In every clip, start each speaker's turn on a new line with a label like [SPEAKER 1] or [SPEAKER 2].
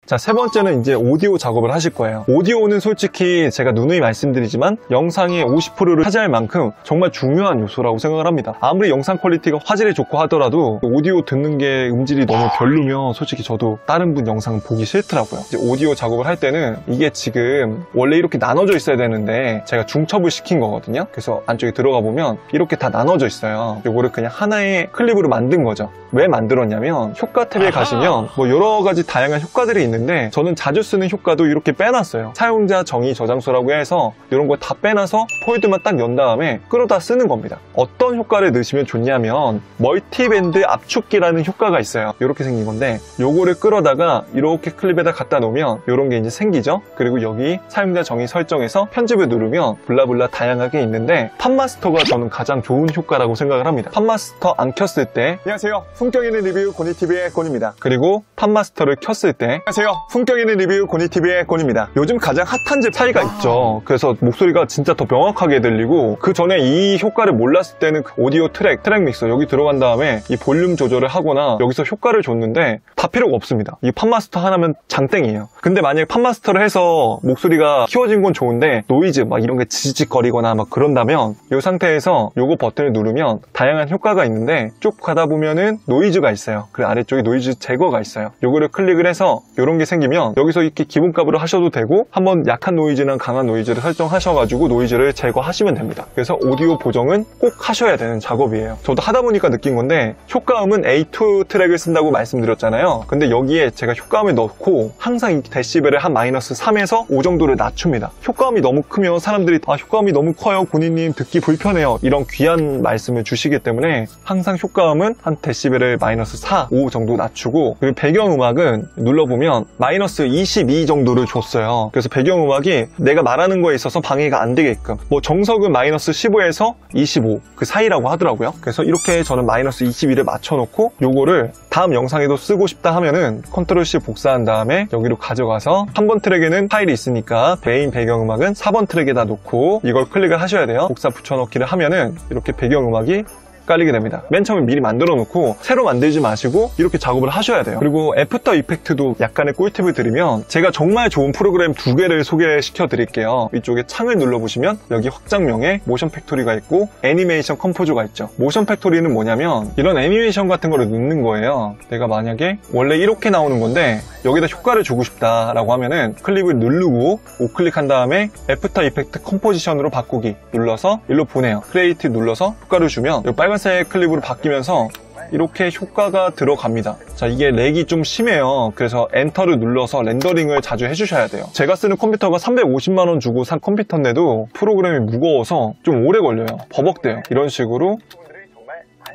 [SPEAKER 1] 자, 세 번째는 이제 오디오 작업을 하실 거예요. 오디오는 솔직히 제가 누누이 말씀드리지만 영상의 50%를 차지할 만큼 정말 중요한 요소라고 생각을 합니다. 아무리 영상 퀄리티가 화질이 좋고 하더라도 오디오 듣는 게 음질이 너무 별로면 솔직히 저도 다른 분 영상 보기 싫더라고요. 이제 오디오 작업을 할 때는 이게 지금 원래 이렇게 나눠져 있어야 되는데 제가 중첩을 시킨 거거든요. 그래서 안쪽에 들어가 보면 이렇게 다 나눠져 있어요. 요거를 그냥 하나의 클립으로 만든 거죠. 왜 만들었냐면 효과 탭에 가시면 뭐 여러 가지 다양한 효과들이 있는데 저는 자주 쓰는 효과도 이렇게 빼놨어요. 사용자 정의 저장소라고 해서 이런 거 다 빼놔서 폴드만 딱 연 다음에 끌어다 쓰는 겁니다. 어떤 효과를 넣으시면 좋냐면 멀티밴드 압축기라는 효과가 있어요. 이렇게 생긴 건데 요거를 끌어다가 이렇게 클립에다 갖다 놓으면 이런 게 이제 생기죠. 그리고 여기 사용자 정의 설정에서 편집을 누르면 블라블라 다양하게 있는데 팟마스터가 저는 가장 좋은 효과라고 생각을 합니다. 팟마스터 안 켰을 때 안녕하세요, 품격 있는 리뷰 고니TV의 곤입니다. 그리고 팟마스터를 켰을 때 안녕하세요, 품격 있는 리뷰 고니TV의 곤입니다. 요즘 가장 핫한 집 차이가 있죠. 그래서 목소리가 진짜 더 명확하게 들리고, 그 전에 이 효과를 몰랐을 때는 그 오디오 트랙 믹서 여기 들어간 다음에 이 볼륨 조절을 하거나 여기서 효과를 줬는데 다 필요가 없습니다. 이 팟마스터 하나면 장땡이에요. 근데 만약에 팟마스터를 해서 목소리가 키워진 건 좋은데 노이즈 막 이런 게 지직거리거나 막 그런다면 이 상태에서 요거 버튼을 누르면 다양한 효과가 있는데 쭉 가다 보면은 노이즈가 있어요. 그리고 아래쪽에 노이즈 제거가 있어요. 요거를 클릭을 해서 요런 게 생기면 여기서 이렇게 기본값으로 하셔도 되고 한번 약한 노이즈랑 강한 노이즈를 설정하셔가지고 노이즈를 제거하시면 됩니다. 그래서 오디오 보정은 꼭 하셔야 되는 작업이에요. 저도 하다 보니까 느낀 건데 효과음은 A2 트랙을 쓴다고 말씀드렸잖아요. 근데 여기에 제가 효과음을 넣고 항상 이 데시벨을 한 -3에서 5 정도를 낮춥니다. 효과음이 너무 크면 사람들이 효과음이 너무 커요, 고니님 듣기 불편해요, 이런 귀한 말씀을 주시기 때문에 항상 효과음은 한 데시벨을 -4, 5 정도 낮추고, 그리고 배경음악은 눌러보면 -22 정도를 줬어요. 그래서 배경음악이 내가 말하는 거에 있어서 방해가 안 되게끔, 뭐 정석은 -15에서 25 그 사이라고 하더라고요. 그래서 이렇게 저는 -22를 맞춰놓고 요거를 다음 영상에도 쓰고 싶다 하면은 컨트롤 C 복사한 다음에 여기로 가져가서 3번 트랙에는 파일이 있으니까 메인 배경음악은 4번 트랙에다 놓고 이걸 클릭을 하셔야 돼요. 복사 붙여넣기를 하면은 이렇게 배경음악이 깔리게 됩니다. 맨 처음에 미리 만들어 놓고 새로 만들지 마시고 이렇게 작업을 하셔야 돼요. 그리고 애프터 이펙트도 약간의 꿀팁을 드리면 제가 정말 좋은 프로그램 2개를 소개시켜 드릴게요. 이쪽에 창을 눌러보시면 여기 확장명에 모션 팩토리가 있고 애니메이션 컴포저가 있죠. 모션 팩토리는 뭐냐면 이런 애니메이션 같은 거를 넣는 거예요. 내가 만약에 원래 이렇게 나오는 건데 여기다 효과를 주고 싶다라고 하면은 클립을 누르고 우클릭한 다음에 애프터 이펙트 컴포지션으로 바꾸기 눌러서 일로 보내요. 크리에이트 눌러서 효과를 주면 이 빨간색 클립으로 바뀌면서 이렇게 효과가 들어갑니다. 자, 이게 렉이 좀 심해요. 그래서 엔터를 눌러서 렌더링을 자주 해주셔야 돼요. 제가 쓰는 컴퓨터가 350만원 주고 산 컴퓨터인데도 프로그램이 무거워서 좀 오래 걸려요. 버벅대요. 이런 식으로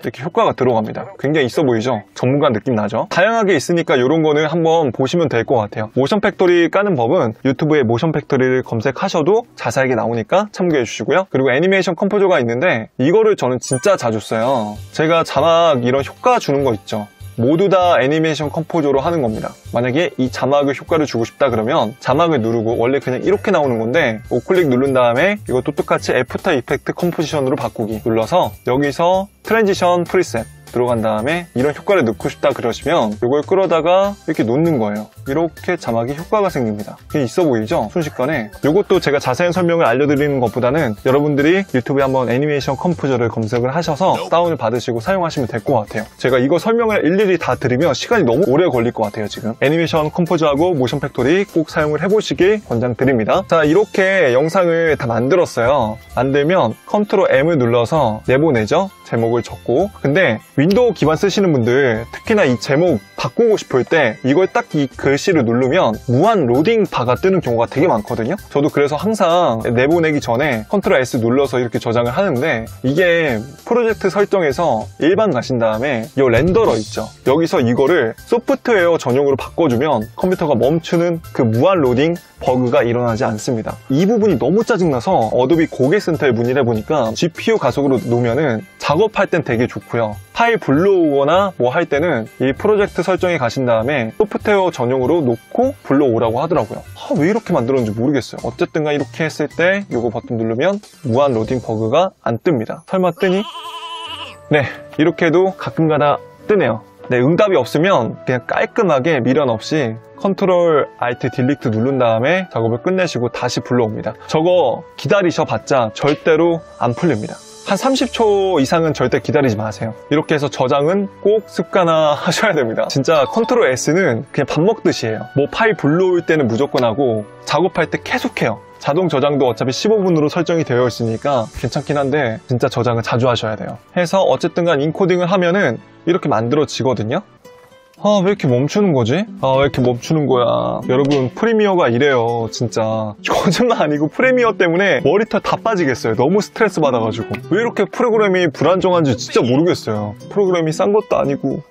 [SPEAKER 1] 이렇게 효과가 들어갑니다. 굉장히 있어 보이죠? 전문가 느낌 나죠? 다양하게 있으니까 이런 거는 한번 보시면 될 것 같아요. 모션 팩토리 까는 법은 유튜브에 모션 팩토리를 검색하셔도 자세하게 나오니까 참고해 주시고요. 그리고 애니메이션 컴포저가 있는데 이거를 저는 진짜 자주 써요. 제가 자막 이런 효과 주는 거 있죠. 모두 다 애니메이션 컴포저로 하는 겁니다. 만약에 이 자막을 효과를 주고 싶다 그러면 자막을 누르고 원래 그냥 이렇게 나오는 건데 우클릭 누른 다음에 이것도 똑같이 애프터 이펙트 컴포지션으로 바꾸기 눌러서 여기서 트랜지션 프리셋 들어간 다음에 이런 효과를 넣고 싶다 그러시면 이걸 끌어다가 이렇게 놓는 거예요. 이렇게 자막이 효과가 생깁니다. 그게 있어 보이죠? 순식간에. 이것도 제가 자세한 설명을 알려드리는 것보다는 여러분들이 유튜브에 한번 애니메이션 컴포저를 검색을 하셔서 다운을 받으시고 사용하시면 될 것 같아요. 제가 이거 설명을 일일이 다 드리면 시간이 너무 오래 걸릴 것 같아요. 지금 애니메이션 컴포저하고 모션 팩토리 꼭 사용을 해보시길 권장드립니다. 자, 이렇게 영상을 다 만들었어요. 만들면 컨트롤 M을 눌러서 내보내죠. 제목을 적고. 근데 윈도우 기반 쓰시는 분들 특히나 이 제목 바꾸고 싶을 때 이걸 딱 이 글씨를 누르면 무한 로딩 바가 뜨는 경우가 되게 많거든요. 저도 그래서 항상 내보내기 전에 컨트롤 S 눌러서 이렇게 저장을 하는데 이게 프로젝트 설정에서 일반 가신 다음에 이 렌더러 있죠. 여기서 이거를 소프트웨어 전용으로 바꿔주면 컴퓨터가 멈추는 그 무한 로딩 버그가 일어나지 않습니다. 이 부분이 너무 짜증나서 어도비 고객센터에 문의를 해보니까 GPU 가속으로 놓으면은 작업할 땐 되게 좋고요. 파일 불러오거나 뭐 할 때는 이 프로젝트 설정에 가신 다음에 소프트웨어 전용으로 놓고 불러오라고 하더라고요. 왜 이렇게 만들었는지 모르겠어요. 어쨌든 간 이렇게 했을 때 이거 버튼 누르면 무한 로딩 버그가 안 뜹니다. 설마 뜨니? 네, 이렇게 해도 가끔가다 뜨네요. 네, 응답이 없으면 그냥 깔끔하게 미련 없이 컨트롤 알트 딜리트 누른 다음에 작업을 끝내시고 다시 불러옵니다. 저거 기다리셔봤자 절대로 안 풀립니다. 한 30초 이상은 절대 기다리지 마세요. 이렇게 해서 저장은 꼭 습관화 하셔야 됩니다. 진짜 컨트롤 S는 그냥 밥 먹듯이 해요. 뭐 파일 불러올 때는 무조건 하고 작업할 때 계속해요. 자동 저장도 어차피 15분으로 설정이 되어 있으니까 괜찮긴 한데 진짜 저장을 자주 하셔야 돼요. 해서 어쨌든 간 인코딩을 하면은 이렇게 만들어지거든요. 왜 이렇게 멈추는 거지? 왜 이렇게 멈추는 거야? 여러분, 프리미어가 이래요, 진짜. 거짓말 아니고 프리미어 때문에 머리털 다 빠지겠어요. 너무 스트레스 받아가지고. 왜 이렇게 프로그램이 불안정한지 진짜 모르겠어요. 프로그램이 싼 것도 아니고.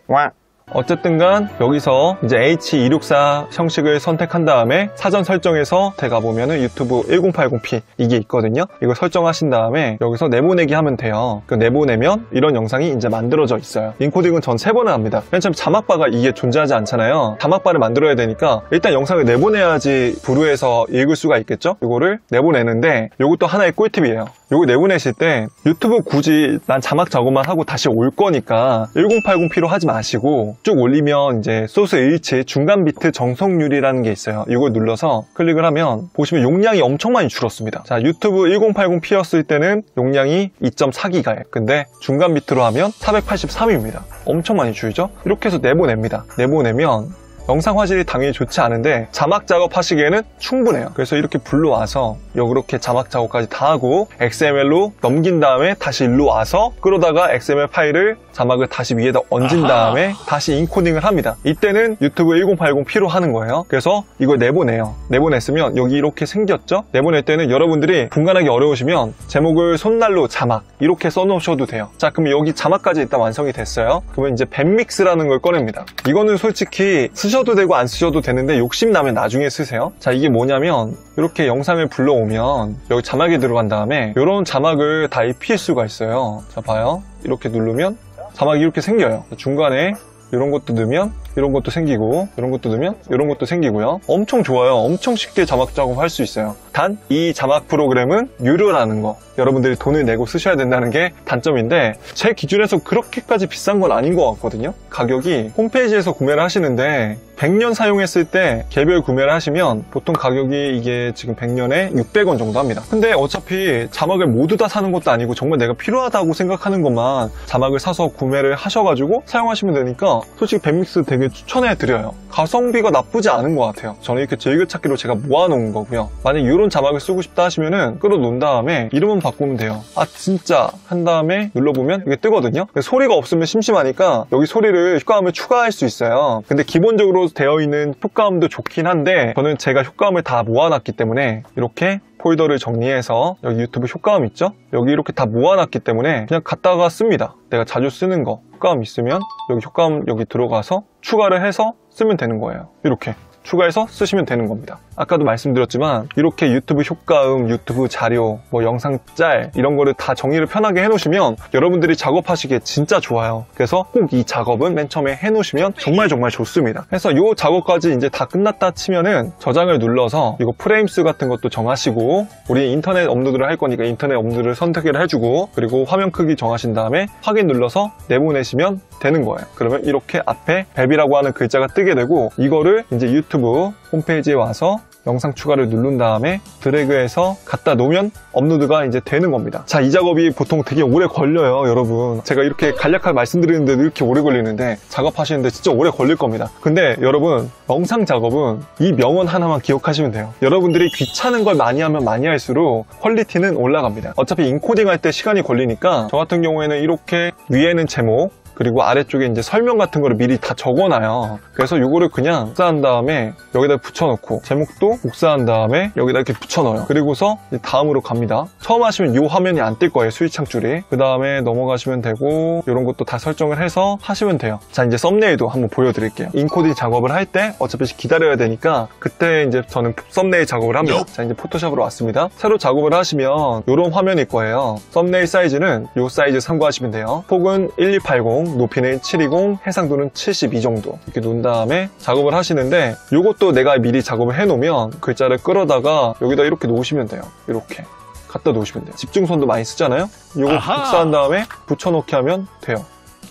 [SPEAKER 1] 어쨌든 간 여기서 이제 H264 형식을 선택한 다음에 사전 설정에서 제가 보면은 유튜브 1080p 이게 있거든요. 이거 설정하신 다음에 여기서 내보내기 하면 돼요. 내보내면 이런 영상이 이제 만들어져 있어요. 인코딩은 전 3번을 합니다. 맨 처음 자막바가 이게 존재하지 않잖아요. 자막바를 만들어야 되니까 일단 영상을 내보내야지 브루에서 읽을 수가 있겠죠. 이거를 내보내는데 이것도 하나의 꿀팁이에요. 이거 내보내실 때 유튜브 굳이 난 자막 작업만 하고 다시 올 거니까 1080p로 하지 마시고 쭉 올리면 이제 소스 일치 중간 비트 정성률이라는 게 있어요. 이걸 눌러서 클릭을 하면 보시면 용량이 엄청 많이 줄었습니다. 자, 유튜브 1080p였을 때는 용량이 2.4기가예요. 근데 중간 비트로 하면 483입니다. 엄청 많이 줄죠? 이렇게 해서 내보냅니다. 내보내면 영상 화질이 당연히 좋지 않은데 자막 작업하시기에는 충분해요. 그래서 이렇게 불러와서 이렇게 자막 작업까지 다 하고 XML로 넘긴 다음에 다시 일로 와서 그러다가 XML 파일을 자막을 다시 위에다 얹은 다음에 다시 인코딩을 합니다. 이때는 유튜브 1080p로 하는 거예요. 그래서 이걸 내보내요. 내보냈으면 여기 이렇게 생겼죠? 내보낼 때는 여러분들이 분간하기 어려우시면 제목을 손난로 자막 이렇게 써놓으셔도 돼요. 자, 그럼 여기 자막까지 일단 완성이 됐어요. 그러면 이제 밴믹스라는 걸 꺼냅니다. 이거는 솔직히 쓰셔도 되고 안 쓰셔도 되는데 욕심나면 나중에 쓰세요. 자, 이게 뭐냐면 이렇게 영상을 불러오면 여기 자막이 들어간 다음에 이런 자막을 다 입힐 수가 있어요. 자, 봐요. 이렇게 누르면 자막이 이렇게 생겨요. 중간에 이런 것도 넣으면 이런 것도 생기고 이런 것도 넣으면 이런 것도 생기고요. 엄청 좋아요. 엄청 쉽게 자막 작업할 수 있어요. 단 이 자막 프로그램은 유료라는 거, 여러분들이 돈을 내고 쓰셔야 된다는 게 단점인데 제 기준에서 그렇게까지 비싼 건 아닌 것 같거든요. 가격이 홈페이지에서 구매를 하시는데 100년 사용했을 때 개별 구매를 하시면 보통 가격이 이게 지금 100년에 600원 정도 합니다. 근데 어차피 자막을 모두 다 사는 것도 아니고 정말 내가 필요하다고 생각하는 것만 자막을 사서 구매를 하셔가지고 사용하시면 되니까 솔직히 밴믹스 되게 추천해드려요. 가성비가 나쁘지 않은 것 같아요. 저는 이렇게 즐겨찾기로 제가 모아놓은 거고요. 만약에 이런 자막을 쓰고 싶다 하시면은 끌어놓은 다음에 이름은 바꾸면 돼요. 아 진짜 한 다음에 눌러보면 이게 뜨거든요. 소리가 없으면 심심하니까 여기 소리를 효과음을 추가할 수 있어요. 근데 기본적으로 되어 있는 효과음도 좋긴 한데 저는 제가 효과음을 다 모아놨기 때문에 이렇게 폴더를 정리해서 여기 유튜브 효과음 있죠? 여기 이렇게 다 모아놨기 때문에 그냥 갖다가 씁니다. 내가 자주 쓰는 거 효과음 있으면 여기 효과음 여기 들어가서 추가를 해서 쓰면 되는 거예요. 이렇게 추가해서 쓰시면 되는 겁니다. 아까도 말씀드렸지만 이렇게 유튜브 효과음, 유튜브 자료, 뭐 영상 짤 이런 거를 다 정리를 편하게 해놓으시면 여러분들이 작업하시기에 진짜 좋아요. 그래서 꼭 이 작업은 맨 처음에 해놓으시면 정말 좋습니다. 그래서 이 작업까지 이제 다 끝났다 치면은 저장을 눌러서 이거 프레임수 같은 것도 정하시고 우리 인터넷 업로드를 할 거니까 인터넷 업로드를 선택을 해주고 그리고 화면 크기 정하신 다음에 확인 눌러서 내보내시면 되는 거예요. 그러면 이렇게 앞에 벨이라고 하는 글자가 뜨게 되고 이거를 이제 유튜브 홈페이지에 와서 영상 추가를 누른 다음에 드래그해서 갖다 놓으면 업로드가 이제 되는 겁니다. 자, 이 작업이 보통 되게 오래 걸려요, 여러분. 제가 이렇게 간략하게 말씀드리는데도 이렇게 오래 걸리는데 작업하시는데 진짜 오래 걸릴 겁니다. 근데 여러분, 영상 작업은 이 명언 하나만 기억하시면 돼요. 여러분들이 귀찮은 걸 많이 하면 많이 할수록 퀄리티는 올라갑니다. 어차피 인코딩 할 때 시간이 걸리니까 저 같은 경우에는 이렇게 위에는 제목 그리고 아래쪽에 이제 설명 같은 거를 미리 다 적어놔요. 그래서 이거를 그냥 복사한 다음에 여기다 붙여놓고 제목도 복사한 다음에 여기다 이렇게 붙여넣어요. 그리고서 이제 다음으로 갑니다. 처음 하시면 이 화면이 안 뜰 거예요, 스위치 창줄이. 그 다음에 넘어가시면 되고 이런 것도 다 설정을 해서 하시면 돼요. 자, 이제 썸네일도 한번 보여드릴게요. 인코딩 작업을 할 때 어차피 기다려야 되니까 그때 이제 저는 썸네일 작업을 합니다. 자, 이제 포토샵으로 왔습니다. 새로 작업을 하시면 이런 화면일 거예요. 썸네일 사이즈는 이 사이즈 참고하시면 돼요. 폭은 1280, 높이는 720, 해상도는 72 정도 이렇게 놓은 다음에 작업을 하시는데 이것도 내가 미리 작업을 해놓으면 글자를 끌어다가 여기다 이렇게 놓으시면 돼요. 이렇게 갖다 놓으시면 돼요. 집중선도 많이 쓰잖아요. 이거 복사한 다음에 붙여넣기 하면 돼요.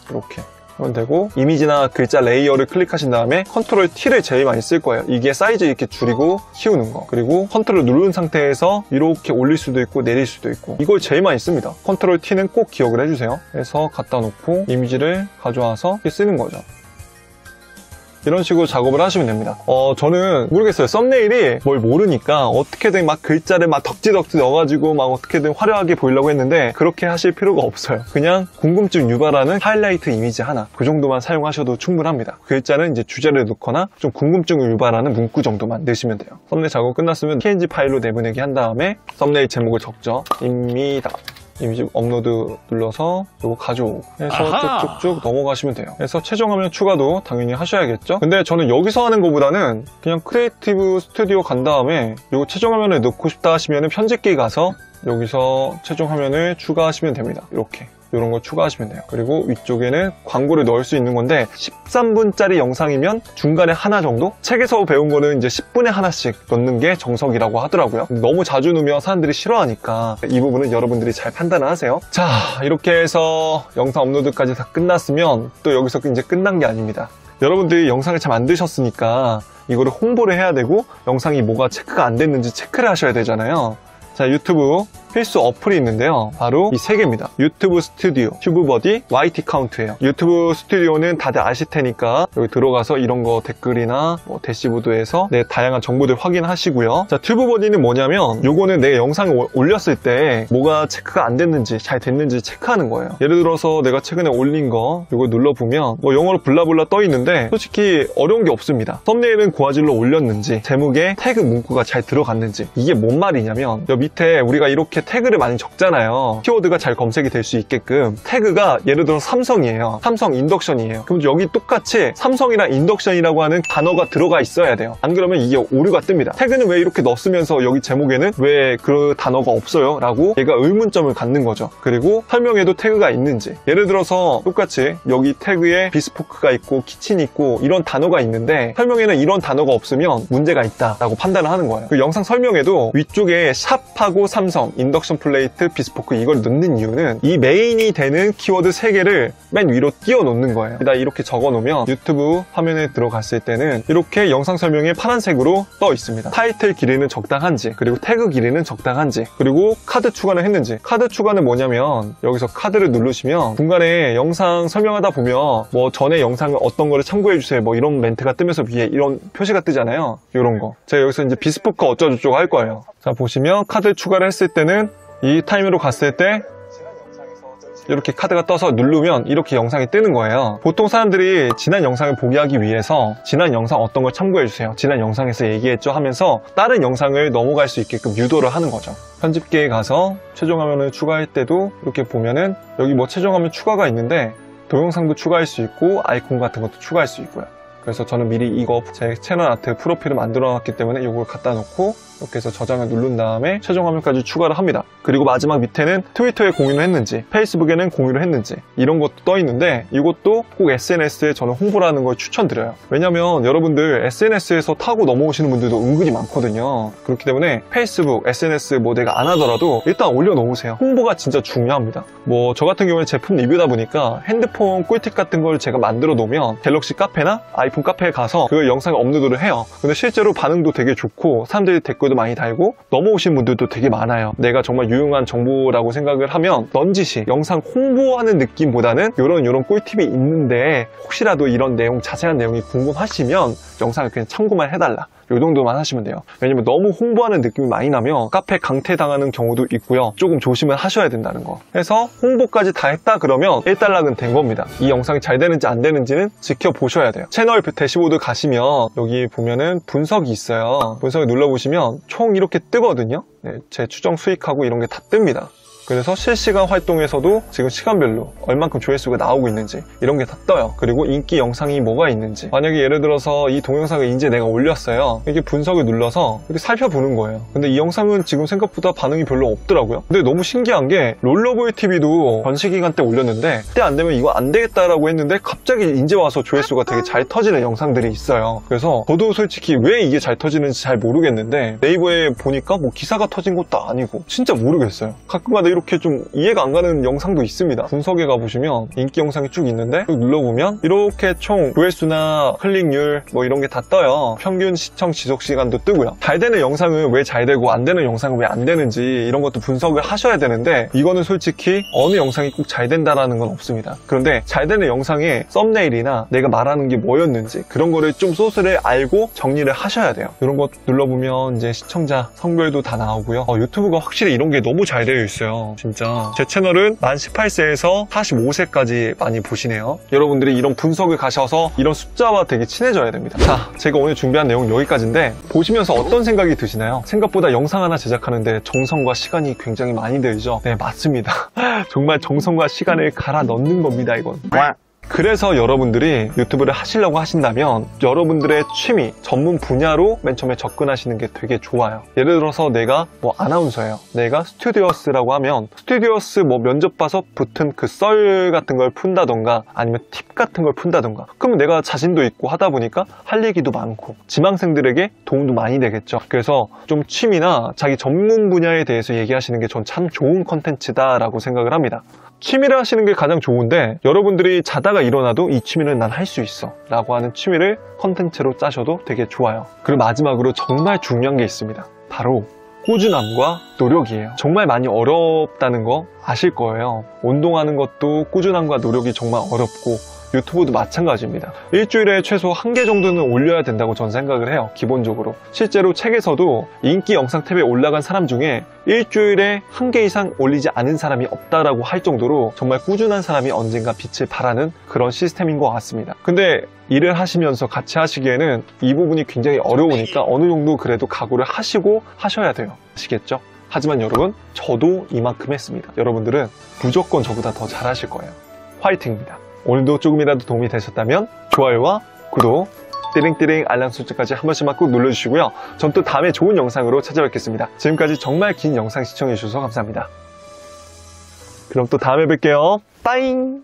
[SPEAKER 1] 이렇게 하면 되고, 이미지나 글자 레이어를 클릭하신 다음에 컨트롤 T를 제일 많이 쓸 거예요. 이게 사이즈 이렇게 줄이고 키우는 거. 그리고 컨트롤 누른 상태에서 이렇게 올릴 수도 있고 내릴 수도 있고, 이걸 제일 많이 씁니다. 컨트롤 T는 꼭 기억을 해주세요. 그래서 갖다 놓고 이미지를 가져와서 이렇게 쓰는 거죠. 이런 식으로 작업을 하시면 됩니다. 저는 모르겠어요. 썸네일이 뭘 모르니까 어떻게든 막 글자를 막 덕지덕지 넣어가지고 막 어떻게든 화려하게 보이려고 했는데 그렇게 하실 필요가 없어요. 그냥 궁금증 유발하는 하이라이트 이미지 하나, 그 정도만 사용하셔도 충분합니다. 글자는 이제 주제를 넣거나 좀 궁금증을 유발하는 문구 정도만 넣으시면 돼요. 썸네일 작업 끝났으면 png 파일로 내보내기 한 다음에 썸네일 제목을 적죠. 입니다. 이미지 업로드 눌러서 이거 가져오고 해서 쭉쭉쭉 넘어가시면 돼요. 그래서 최종 화면 추가도 당연히 하셔야겠죠. 근데 저는 여기서 하는 것보다는 그냥 크리에이티브 스튜디오 간 다음에 이거 최종 화면에 넣고 싶다 하시면 편집기 가서 여기서 최종 화면을 추가하시면 됩니다. 이렇게 이런 거 추가하시면 돼요. 그리고 위쪽에는 광고를 넣을 수 있는 건데 13분짜리 영상이면 중간에 하나 정도? 책에서 배운 거는 이제 10분에 하나씩 넣는 게 정석이라고 하더라고요. 너무 자주 넣으면 사람들이 싫어하니까 이 부분은 여러분들이 잘 판단을 하세요. 자, 이렇게 해서 영상 업로드까지 다 끝났으면 또 여기서 이제 끝난 게 아닙니다. 여러분들이 영상을 잘 만드셨으니까 이거를 홍보를 해야 되고 영상이 뭐가 체크가 안 됐는지 체크를 하셔야 되잖아요. 자, 유튜브 필수 어플이 있는데요. 바로 이 세 개입니다. 유튜브 스튜디오, 튜브버디, YT 카운트예요. 유튜브 스튜디오는 다들 아실 테니까 여기 들어가서 이런 거 댓글이나 뭐 대시보드에서 내 다양한 정보들 확인하시고요. 자, 튜브버디는 뭐냐면 요거는 내 영상을 올렸을 때 뭐가 체크가 안 됐는지 잘 됐는지 체크하는 거예요. 예를 들어서 내가 최근에 올린 거 이거 눌러보면 뭐 영어로 블라블라 떠 있는데 솔직히 어려운 게 없습니다. 썸네일은 고화질로 올렸는지, 제목에 태그 문구가 잘 들어갔는지, 이게 뭔 말이냐면 여 밑에 우리가 이렇게 태그를 많이 적잖아요. 키워드가 잘 검색이 될 수 있게끔. 태그가 예를 들어 삼성이에요. 삼성 인덕션이에요. 그럼 여기 똑같이 삼성이랑 인덕션이라고 하는 단어가 들어가 있어야 돼요. 안 그러면 이게 오류가 뜹니다. 태그는 왜 이렇게 넣었으면서 여기 제목에는 왜 그 단어가 없어요? 라고 얘가 의문점을 갖는 거죠. 그리고 설명에도 태그가 있는지, 예를 들어서 똑같이 여기 태그에 비스포크가 있고 키친이 있고 이런 단어가 있는데 설명에는 이런 단어가 없으면 문제가 있다 라고 판단을 하는 거예요. 그 영상 설명에도 위쪽에 샵하고 삼성, 인덕션 플레이트, 비스포크 이걸 넣는 이유는 이 메인이 되는 키워드 3개를 맨 위로 띄워 놓는 거예요. 나 이렇게 적어 놓으면 유튜브 화면에 들어갔을 때는 이렇게 영상 설명에 파란색으로 떠 있습니다. 타이틀 길이는 적당한지, 그리고 태그 길이는 적당한지, 그리고 카드 추가는 했는지. 카드 추가는 뭐냐면 여기서 카드를 누르시면 중간에 영상 설명하다 보면 뭐 전에 영상을 어떤 거를 참고해 주세요 뭐 이런 멘트가 뜨면서 위에 이런 표시가 뜨잖아요. 이런 거 제가 여기서 이제 비스포크 어쩌고저쩌고 할 거예요. 자, 보시면 카드 추가를 했을 때는 이 타임으로 갔을 때 이렇게 카드가 떠서 누르면 이렇게 영상이 뜨는 거예요. 보통 사람들이 지난 영상을 보게 하기 위해서 지난 영상 어떤 걸 참고해주세요, 지난 영상에서 얘기했죠 하면서 다른 영상을 넘어갈 수 있게끔 유도를 하는 거죠. 편집기에 가서 최종 화면을 추가할 때도 이렇게 보면은 여기 뭐 최종 화면 추가가 있는데 동영상도 추가할 수 있고 아이콘 같은 것도 추가할 수 있고요. 그래서 저는 미리 이거 제 채널 아트 프로필을 만들어 놨기 때문에 이걸 갖다 놓고 이렇게 해서 저장을 누른 다음에 최종 화면까지 추가를 합니다. 그리고 마지막 밑에는 트위터에 공유를 했는지, 페이스북에는 공유를 했는지 이런 것도 떠 있는데 이것도 꼭 SNS에 저는 홍보를 하는 걸 추천드려요. 왜냐면 여러분들 SNS에서 타고 넘어오시는 분들도 은근히 많거든요. 그렇기 때문에 페이스북, SNS 뭐 내가 안 하더라도 일단 올려놓으세요. 홍보가 진짜 중요합니다. 뭐 저 같은 경우는 제품 리뷰다 보니까 핸드폰 꿀팁 같은 걸 제가 만들어 놓으면 갤럭시 카페나 아이폰 카페에 가서 그 영상을 업로드를 해요. 근데 실제로 반응도 되게 좋고 사람들이 댓글도 많이 달고 넘어오신 분들도 되게 많아요. 내가 정말 유용한 정보라고 생각을 하면 넌지시 영상 홍보하는 느낌보다는 이런 꿀팁이 있는데 혹시라도 이런 내용, 자세한 내용이 궁금하시면 영상을 그냥 참고만 해달라, 이 정도만 하시면 돼요. 왜냐면 너무 홍보하는 느낌이 많이 나면 카페 강퇴당하는 경우도 있고요. 조금 조심을 하셔야 된다는 거. 그래서 홍보까지 다 했다 그러면 1달락은 된 겁니다. 이 영상이 잘 되는지 안 되는지는 지켜보셔야 돼요. 채널 대시보드 가시면 여기 보면은 분석이 있어요. 분석을 눌러보시면 총 이렇게 뜨거든요. 네, 제 추정 수익하고 이런 게 다 뜹니다. 그래서 실시간 활동에서도 지금 시간별로 얼만큼 조회수가 나오고 있는지 이런 게 다 떠요. 그리고 인기 영상이 뭐가 있는지, 만약에 예를 들어서 이 동영상을 이제 내가 올렸어요. 이게 분석을 눌러서 이렇게 살펴보는 거예요. 근데 이 영상은 지금 생각보다 반응이 별로 없더라고요. 근데 너무 신기한 게 롤러보이 TV도 전시기간 때 올렸는데 그때 안 되면 이거 안 되겠다라고 했는데 갑자기 이제 와서 조회수가 되게 잘 터지는 영상들이 있어요. 그래서 저도 솔직히 왜 이게 잘 터지는지 잘 모르겠는데 네이버에 보니까 뭐 기사가 터진 것도 아니고 진짜 모르겠어요. 가끔가다 이렇게 좀 이해가 안 가는 영상도 있습니다. 분석에 가보시면 인기 영상이 쭉 있는데 눌러보면 이렇게 총 조회수나 클릭률 뭐 이런 게 다 떠요. 평균 시청 지속 시간도 뜨고요. 잘 되는 영상은 왜 잘 되고 안 되는 영상은 왜 안 되는지 이런 것도 분석을 하셔야 되는데, 이거는 솔직히 어느 영상이 꼭 잘 된다라는 건 없습니다. 그런데 잘 되는 영상의 썸네일이나 내가 말하는 게 뭐였는지 그런 거를 좀 소스를 알고 정리를 하셔야 돼요. 이런 거 눌러보면 이제 시청자 성별도 다 나오고요. 유튜브가 확실히 이런 게 너무 잘 되어 있어요. 진짜 제 채널은 만 18세에서 45세까지 많이 보시네요. 여러분들이 이런 분석을 가셔서 이런 숫자와 되게 친해져야 됩니다. 자, 제가 오늘 준비한 내용 여기까지인데 보시면서 어떤 생각이 드시나요? 생각보다 영상 하나 제작하는데 정성과 시간이 굉장히 많이 들죠? 네, 맞습니다. 정말 정성과 시간을 갈아 넣는 겁니다, 이건. 그래서 여러분들이 유튜브를 하시려고 하신다면 여러분들의 취미, 전문 분야로 맨 처음에 접근하시는 게 되게 좋아요. 예를 들어서 내가 뭐 아나운서예요. 내가 스튜디오스라고 하면 스튜디오스 뭐 면접 봐서 붙은 그 썰 같은 걸 푼다던가 아니면 팁 같은 걸 푼다던가, 그러면 내가 자신도 있고 하다 보니까 할 얘기도 많고 지망생들에게 도움도 많이 되겠죠. 그래서 좀 취미나 자기 전문 분야에 대해서 얘기하시는 게 전 참 좋은 컨텐츠다라고 생각을 합니다. 취미를 하시는 게 가장 좋은데 여러분들이 자다가 일어나도 이 취미는 난 할 수 있어 라고 하는 취미를 컨텐츠로 짜셔도 되게 좋아요. 그리고 마지막으로 정말 중요한 게 있습니다. 바로 꾸준함과 노력이에요. 정말 많이 어렵다는 거 아실 거예요. 운동하는 것도 꾸준함과 노력이 정말 어렵고 유튜브도 마찬가지입니다. 일주일에 최소 1개 정도는 올려야 된다고 전 생각을 해요. 기본적으로. 실제로 책에서도 인기 영상 탭에 올라간 사람 중에 일주일에 1개 이상 올리지 않은 사람이 없다라고 할 정도로 정말 꾸준한 사람이 언젠가 빛을 발하는 그런 시스템인 것 같습니다. 근데 일을 하시면서 같이 하시기에는 이 부분이 굉장히 어려우니까 어느 정도 그래도 각오를 하시고 하셔야 돼요. 아시겠죠? 하지만 여러분, 저도 이만큼 했습니다. 여러분들은 무조건 저보다 더 잘하실 거예요. 화이팅입니다. 오늘도 조금이라도 도움이 되셨다면 좋아요와 구독, 띠링띠링 알람 설정까지 한 번씩만 꼭 눌러주시고요. 전 또 다음에 좋은 영상으로 찾아뵙겠습니다. 지금까지 정말 긴 영상 시청해주셔서 감사합니다. 그럼 또 다음에 뵐게요. 빠잉!